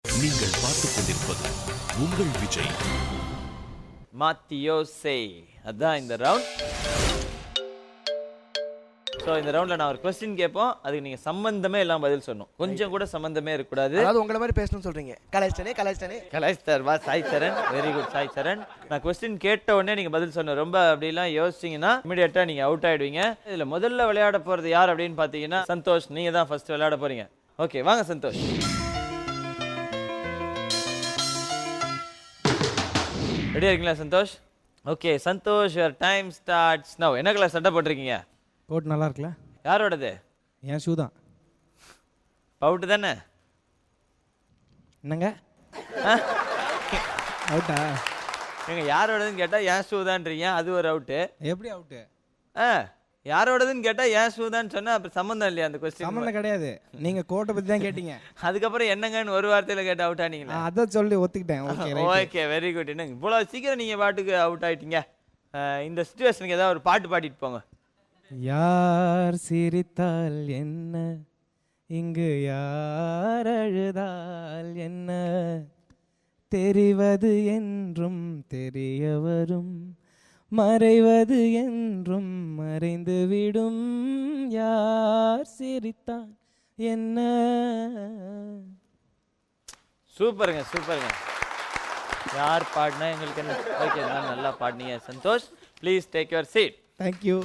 நீங்கள் பார்த்துக் கொண்டிருப்பது உங்கள் விஜய். மாத்தியோசே அதான் இந்த ரவுண்ட். ஸோ இந்த ரவுண்டில் நான் ஒரு கொஸ்டின் கேட்போம், அதுக்கு நீங்கள் சம்பந்தமே எல்லாம் பதில் சொல்லணும். கொஞ்சம் கூட சம்பந்தமே இருக்கக்கூடாது. அதாவது உங்களை மாதிரி பேசணும்னு சொல்றீங்க. கலாய்ச்சிட்டனே. கலாய்ஸ்தர் வா சாய் சரண், வெரி குட் சாய் சரண். நான் கொஸ்டின் கேட்ட உடனே நீங்கள் பதில் சொல்லணும். ரொம்ப அப்படிலாம் யோசிச்சிங்கன்னா இமீடியட்டாக நீங்கள் அவுட் ஆகிடுவீங்க. இதில் முதல்ல விளையாட போகிறது யார் அப்படின்னு பார்த்தீங்கன்னா சந்தோஷ். நீங்கள் தான் ஃபர்ஸ்ட் விளையாட போகிறீங்க. ஓகே வாங்க சந்தோஷ். ரெடியா இருக்கீங்களா Santosh? Okay Santosh, your time starts now. என்ன கலர் சட்டை போட்டிருக்கீங்க? கோட் நல்லா இருக்குல்ல? யாரோடது? என் ஷூ தான். பவுட்டு தானே? என்னங்க அவுட்டா? எங்க யாரோடதுன்னு கேட்டால் ஏன் ஷூ தான்றீங்க, அது ஒரு அவுட்டு. எப்படி அவுட்டு? யாரோடதுன்னு கேட்டால் ஏன் ஷூ தான் சொன்னால் அப்புறம் சம்மந்தம் இல்லையா அந்த கொஸ்டின்? சம்மந்தம் கிடையாது. நீங்கள் கோட்டை பற்றி தான் கேட்டீங்க. அதுக்கப்புறம் என்னங்கன்னு ஒரு வார்த்தையில் கேட்டால் அவுட் ஆனீங்களா? அதை சொல்லி ஒத்துக்கிட்டேன். Okay very good. என்னங்க இவ்வளோ சீக்கிரம் நீங்கள் பாட்டுக்கு அவுட் ஆகிட்டீங்க? இந்த சுச்சுவேஷனுக்கு ஏதாவது ஒரு பாட்டு பாடிட்டு போங்க. யார் சிரித்தால் என்ன, இங்கு யார் அழுதால் என்ன, தெரிவது என்றும் தெரிய வரும், மறைவது என்றும் மறைந்துவிடும், யார் சிரித்தால் என்ன. சூப்பருங்க சூப்பருங்க. யார் பாடினா எங்களுக்கு என்ன? ஓகே நல்லா பாடினீங்க Santhosh. Please take your seat. Thank you.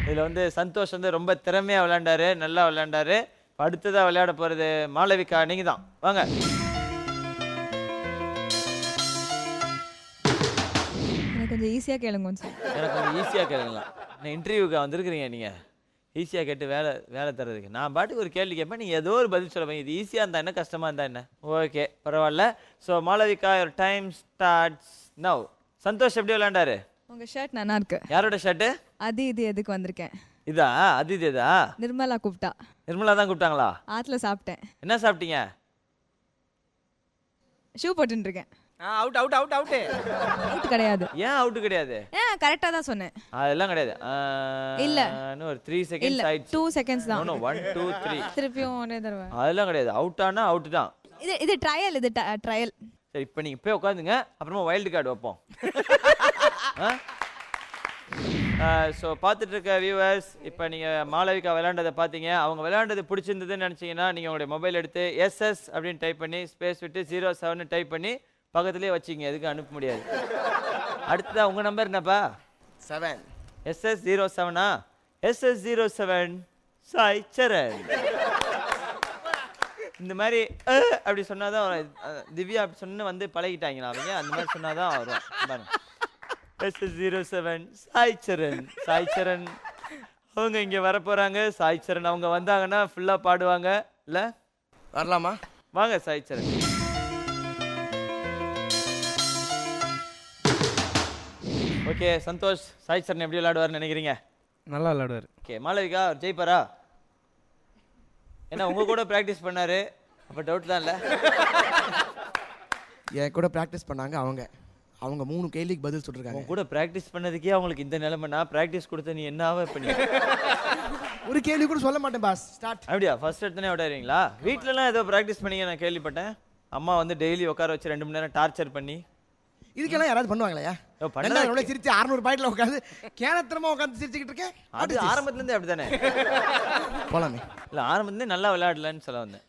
இதில் வந்து சந்தோஷ் வந்து ரொம்ப திறமையாக விளையாண்டாரு, நல்லா விளையாண்டாரு. அடுத்ததாக விளையாட போகிறது மாளவிகா, நீங்கள் தான் வாங்க. எனக்கு கொஞ்சம் ஈஸியாக கேளுங்க கொஞ்சம். எனக்கு கொஞ்சம் ஈஸியாக கேளுங்களா? நான் இன்டர்வியூக்கு வந்திருக்கிறீங்க, நீங்கள் ஈஸியாக கேட்டு வேலை தர்றதுக்கு. நான் பாட்டுக்கு ஒரு கேள்வி கேட்பேன், நீங்கள் ஏதோ ஒரு பதில் சொல்லுவேன். இது ஈஸியாக இருந்தால் என்ன, கஷ்டமாக இருந்தால் என்ன? ஓகே பரவாயில்ல. So Malavika, your time starts now. Santosh எப்படி விளையாண்டாரு? உங்கள் ஷர்ட் நல்லா இருக்கு. யாரோட ஷர்ட்டு இது எதுக்கு வந்திருக்கேன்? இதா? அது இதா? நிர்மலா கூப்பிட்டா. நிர்மலா தான் கூப்பிட்டாங்களா? ஆற்றுல சாப்பிட்டேன். என்ன சாப்பிட்டீங்க? ஷூ போட்டுருக்கேன். Out out out out. Out கிடையாது. ஏன் அவுட்டு கிடையாது? கரெக்டாக தான் சொன்னேன். அதெல்லாம் கிடையாது. இல்ல. இன்னும் ஒரு 3 செகண்ட்ஸ் இல்ல, ஆயிடுச்சு. 2 செகண்ட்ஸ் தான். 1 2 3. திருப்பியும் ஒரே தடவை. அதெல்லாம் கிடையாது. அவுட் ஆனா அவுட் தான். இது ட்ரையல். இது ட்ரையல். சரி இப்போ நீங்கள் போய் உட்காந்துங்க, அப்புறமா வைல்டு கார்டு வைப்போம். ஸோ பார்த்துட்டு இருக்க வியூவர்ஸ், இப்போ நீங்கள் மாளவிகா விளையாண்டதை பார்த்தீங்க. அவங்க விளையாண்டது பிடிச்சிருந்ததுன்னு நினச்சிங்கன்னா நீங்கள் உங்களுடைய மொபைல் எடுத்து எஸ்எஸ் அப்படின்னு டைப் பண்ணி ஸ்பேஸ் விட்டு 07 டைப் பண்ணி பக்கத்துலேயே வச்சிங்க. எதுக்கு அனுப்ப முடியாது. அடுத்ததா உங்கள் நம்பர் என்னப்பா? 7. SS 07. SS 07 சாய் சரண். இந்த மாதிரி அப்படி சொன்னாதான் திவ்யா அப்படி சொன்ன வந்து பழகிட்டாங்களா அவங்க? அந்த மாதிரி சொன்னாதான் வரும். பாருங்க SS 07 சாய் சரண். சாய் சரண் அவங்க இங்கே வர போகிறாங்க. சாய் சரண் அவங்க வந்தாங்கன்னா ஃபுல்லாக பாடுவாங்க இல்லை? வரலாமா? வாங்க சாய் சரண். ஓகே சந்தோஷ், சாய் சரண் எப்படி விளையாடுவார்னு நினைக்கிறீங்க? நல்லா விளையாடுவார். ஓகே மாளவிகா ஜெயிப்பாரா? ஏன்னா உங்க கூட ப்ராக்டிஸ் பண்ணாரு, அப்போ டவுட் தான் இல்லை? என் கூட ப்ராக்டிஸ் பண்ணாங்க அவங்க 3 கேள்விக்கு பதில் சொல்லிருக்காங்க. உங்க கூட ப்ராக்டிஸ் பண்ணதுக்கே அவங்களுக்கு இந்த நிலைமைனா ப்ராக்டிஸ் கொடுத்த நீ என்னவா பண்ணி? ஒரு கேள்வி கூட சொல்ல மாட்டேன் பாஸ். ஸ்டார்ட். அப்படியா? ஃபர்ஸ்ட் எடுத்தனே விளையாடுறீங்களா? வீட்டிலலாம் ஏதோ ப்ராக்டிஸ் பண்ணீங்க நான் கேள்விப்பட்டேன். அம்மா வந்து டெய்லி உட்கார வச்சு 2 மணி நேரம் டார்ச்சர் பண்ணி. இதுக்கெல்லாம் யாராவது பண்ணுவாங்களா? பண்ணலாம். எவ்வளோ சிரிச்சு 600 பாயிண்ட்ல உட்காந்து கேனத்திரமா உட்காந்து சிரிச்சுக்கிட்டு இருக்கேன். அது ஆரம்பத்துலேருந்தே அப்படி தானே? போலாமே. இல்லை ஆரம்பத்துலேருந்தே நல்லா விளையாடலன்னு சொல்ல வந்தேன்.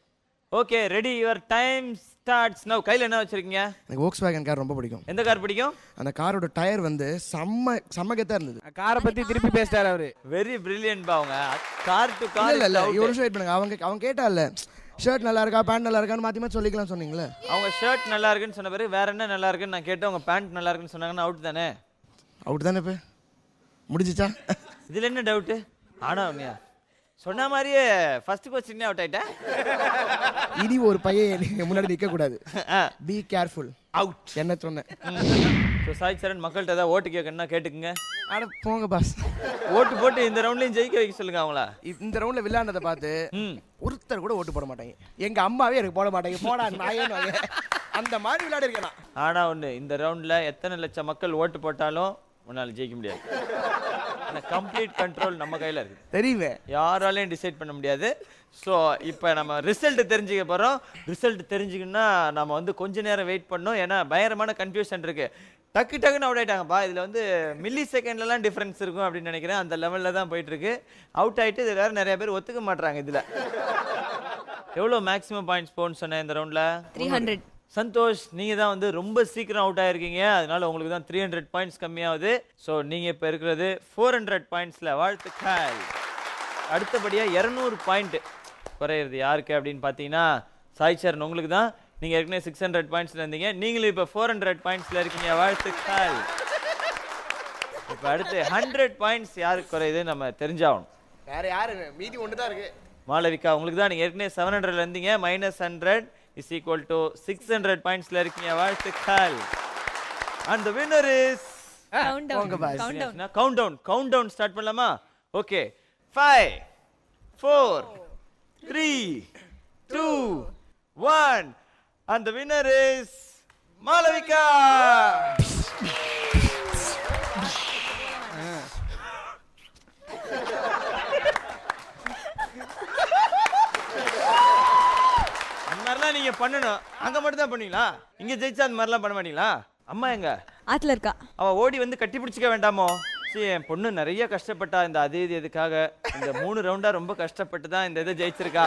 Okay ready, your time starts now. கையில் என்ன வச்சிருக்கீங்க? எனக்கு Volkswagen கார் ரொம்ப பிடிக்கும். எந்த கார் பிடிக்கும்? அந்த காரோட டயர் வந்து செம்ம கெத்தா இருந்தது. காரை பற்றி திருப்பி பேசிட்டார் அவரு. வெரி பிரில்லியன்ட் பா அவங்க. கார் டு கார் இல்ல ஒரு நிமிஷம் வெயிட் பண்ணுங்க. அவங்க கேட்டால ஷர்ட் நல்லா இருக்கா பேண்ட் நல்லா இருக்கான்னு மாத்தி சொல்லிக்கலாம் சொன்னீங்களே. அவங்க ஷர்ட் நல்லா இருக்குன்னு சொன்ன பிறகு வேற என்ன நல்லா இருக்குன்னு நான் கேட்டேன். அவங்க பேண்ட் நல்லா இருக்குன்னு சொன்னாங்கன்னா அவுட் தானே? அவுட் தானே. இப்போ முடிஞ்சிச்சா? இதுல என்ன டவுட்டு? ஆனா உண்மையா சொன்ன மாதிரியே ஃபர்ஸ்ட் கொஸ்டின் அவுட் ஆயிட்டேன். இனி ஒரு பையன் முன்னாடி நிற்க கூடாது. Be careful. அவுட் என்ன சொன்னேன். சாய் சரண் மக்கள்கிட்ட ஏதாவது ஓட்டு கேட்கணும்னா கேட்டுக்குங்க. அட போங்க பாஸ். ஓட்டு போட்டு இந்த ரவுண்ட்லயும் ஜெயிக்க வைக்க சொல்லுங்க அவங்கள. இந்த ரவுண்ட்ல விளையாண்டதை பார்த்து ஒருத்தர் கூட ஓட்டு போட மாட்டாங்க. எங்க அம்மாவே எனக்கு போட மாட்டாங்க. போடா நாயேன்னு அந்த மாதிரி விளையாடி இருக்கேன். ஆனா ஒண்ணு, இந்த ரவுண்ட்ல எத்தனை லட்சம் மக்கள் ஓட்டு போட்டாலும் உன்னால ஜெயிக்க முடியாது. கம்ப்ளீட் கண்ட்ரோல் நம்ம கையில இருக்கு. தெரியுமே, யாராலையும் டிசைட் பண்ண முடியாது. ஸோ இப்போ நம்ம ரிசல்ட் தெரிஞ்சுக்க போகிறோம். ரிசல்ட் தெரிஞ்சுக்கணும்னா நம்ம வந்து கொஞ்ச நேரம் வெயிட் பண்ணோம். ஏன்னா பயங்கரமான கன்ஃபியூஷன் இருக்கு. டக்குன்னு அவுட் ஆயிட்டாங்கப்பா. இதில் வந்து மில்லி செகண்ட்லலாம் டிஃப்ரென்ஸ் இருக்கும் அப்படின்னு நினைக்கிறேன். அந்த லெவலில் தான் போயிட்டு இருக்கு. அவுட் ஆயிட்டு இது வேற நிறைய பேர் ஒத்துக்க மாட்டாங்க. இதில் எவ்வளோ மேக்ஸிமம் பாயிண்ட்ஸ் போன்னு சொன்னேன் இந்த ரவுண்டில்? 300. சந்தோஷ், நீங்கள் தான் வந்து ரொம்ப சீக்கிரம் அவுட் ஆயிருக்கீங்க. அதனால உங்களுக்கு தான் 300 பாயிண்ட்ஸ் கம்மியாகுது. ஸோ நீங்கள் இப்போ இருக்கிறது 400 பாயிண்ட்ஸில். வாழ்த்துக்கள். அடுத்தபடியாக 200 பாயிண்ட் குறையிறது யாருக்கு அப்படின்னு பார்த்தீங்கன்னா சாய் சரண் உங்களுக்கு தான். நீங்கள் ஏற்கனவே 600 பாயிண்ட்ஸில் இருந்தீங்க. நீங்களும் இப்போ 400 பாயிண்ட்ஸில் இருக்கீங்க. வாழ்த்துக்கள். இப்போ அடுத்து 100 பாயிண்ட்ஸ் யாருக்கு குறையுது நம்ம தெரிஞ்சாகணும். வேற யாரு? மீதி ஒன்று தான் இருக்கு. மாளவிகா உங்களுக்கு தான். நீங்கள் ஏற்கனவே 700 இருந்தீங்க. -100 is equal to 600 பாயிண்ட்ஸ்ல இருக்கீங்க. வாழ்த்துக்கள். And the winner is countdown start பண்ணலாமா? Okay. 5 4 3 2 1 and the winner is Malavika. நீங்க பண்ணணும். அங்க மட்டும் தான் பண்ணுவீங்களா? இங்க ஜெயிச்சா அந்த மாதிரிலாம் பண்ண மாட்டீங்களா? அம்மா எங்க? ஆத்துல இருக்கா. அவ ஓடி வந்து கட்டி பிடிச்சிக்க வேண்டாமோ? சரி, என் பொண்ணு நிறைய கஷ்டப்பட்டா இந்த இது எதுக்காக இந்த 3 ரவுண்டா ரொம்ப கஷ்டப்பட்டு தான் இந்த இதை ஜெயிச்சிருக்கா.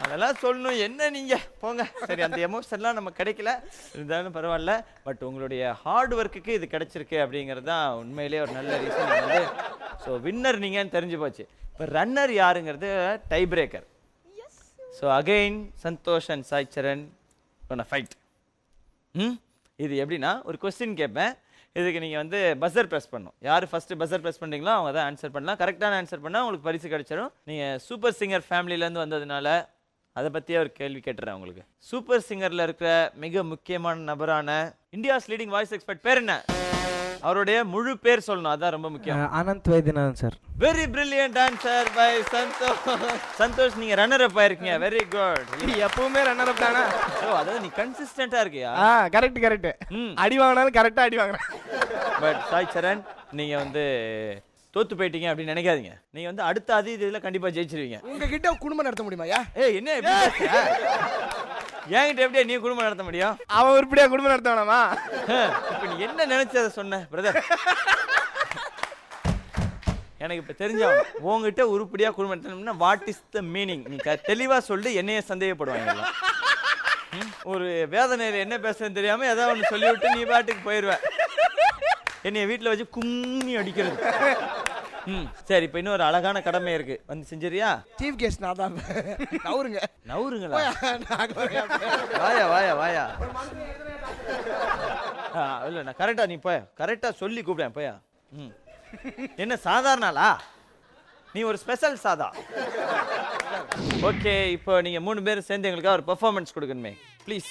அதெல்லாம் சொல்லணும். என்ன நீங்க போங்க. சரி, அந்த எமோஷன்லாம் நம்ம கிடைக்கல, இருந்தாலும் பரவாயில்ல. பட் உங்களுடைய ஹார்ட் ஒர்க்குக்கு இது கிடைச்சிருக்கு அப்படிங்கிறது தான் உண்மையிலேயே ஒரு நல்ல ரீசன் வந்து. ஸோ வின்னர் நீங்கன்னு தெரிஞ்சு போச்சு. இப்போ ரன்னர் யாருங்கிறது tie breaker. So again Santosh and Sai Charan gonna fight. இது எப்படின்னா ஒரு கொஸ்டின் கேட்பேன். இதுக்கு நீங்கள் வந்து பஸர் ப்ரெஸ் பண்ணணும். யார் ஃபஸ்ட்டு பஸர் ப்ரெஸ் பண்ணுறீங்களோ அவங்க தான் ஆன்சர் பண்ணலாம். கரெக்டான ஆன்சர் பண்ணால் உங்களுக்கு பரிசு கிடைச்சிடும். நீங்கள் சூப்பர் சிங்கர் ஃபேமிலியிலேருந்து வந்ததுனால அதை பற்றியே ஒரு கேள்வி கேட்டுறேன் உங்களுக்கு. சூப்பர் சிங்கரில் இருக்கிற மிக முக்கியமான நபரான இந்தியாஸ் லீடிங் வாய்ஸ் எக்ஸ்பர்ட் பேர் என்ன? அவருடைய முழு பேர் சொல்லணும், அதான் ரொம்ப முக்கியம். Anand Vaidyanathan sir. Very brilliant answer by Santhosh. Santhosh, நீங்க ரன்னர் அப் ஆயிருக்கீங்க. Very good. எப்பவுமே ரன்னர் அப் தானா? ஓ, அதாவது நீ கன்சிஸ்டன்ட்டா இருக்கியா? கரெக்ட். அடி வாங்கினாலும் கரெக்டா அடி வாங்குறேன். பட் சாய் சரண், நீங்க வந்து தோத்து போயிட்டீங்க அப்படின்னு நினைக்காதீங்க. நீங்க வந்து அடுத்த இதுல கண்டிப்பா ஜெயிச்சிருவீங்க. உங்ககிட்ட குடும்பம் நடத்த முடியுமாயா? ஏய், என்ன எப்படி என்கிட்ட எப்படியா நீ குடும்பம் நடத்த முடியும்? அவன் உருப்படியா குடும்பம் நடத்த வேணாமா? இப்ப நீ என்ன நினைச்சு அதை சொன்ன பிரதர்? எனக்கு இப்ப தெரிஞ்சாகும் உங்ககிட்ட உருப்படியா குடும்பம் நடத்தணும்னா வாட் இஸ் த மீனிங்? நீ தெளிவா சொல்லி என்னைய சந்தேகப்படுவாங்க. ஒரு வேதனையில என்ன பேசுறேன்னு தெரியாம ஏதாவது ஒன்று சொல்லிவிட்டு நீ பாட்டுக்கு போயிடுவ. என்னைய வீட்டில் வச்சு கும்மி அடிக்கிறது. சரி, இப்போ இன்னொரு அழகான கடமை இருக்கு, வந்து செஞ்சிரியா? சீஃப் கெஸ்ட் நான் தான். நவுருங்களா? வாயா. இல்லை, நான் கரெக்டா நீ போய கரெக்டா சொல்லி கூப்பிடேன். போயா. என்ன சாதாரணாளா? நீ ஒரு ஸ்பெஷல் சாதா. ஓகே, இப்போ நீங்க 3 பேரும் சேர்ந்து எங்களுக்காக ஒரு பெர்ஃபார்மன்ஸ் கொடுக்கணுமே ப்ளீஸ்.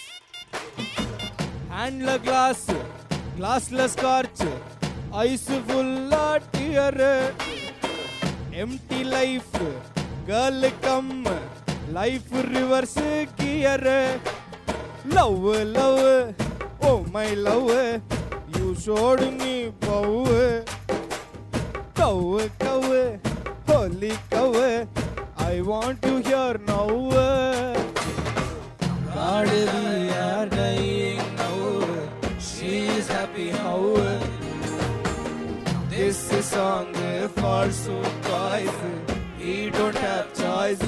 ஹேண்ட்ல கிளாஸ்ல ஸ்கார்ச், ஐஸ் ஃபுல்லா tear, empty life, girl come life reverse gear, love oh my love, you showed me bow, cow holy cow, I want to hear now, God we are dying now, she is happy how, this is song for some boys, we don't have choice,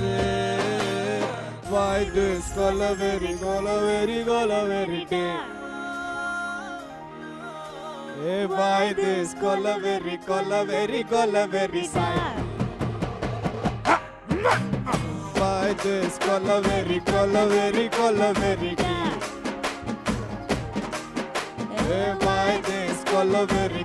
why this very day, hey why this very side, why this very day, hey why this very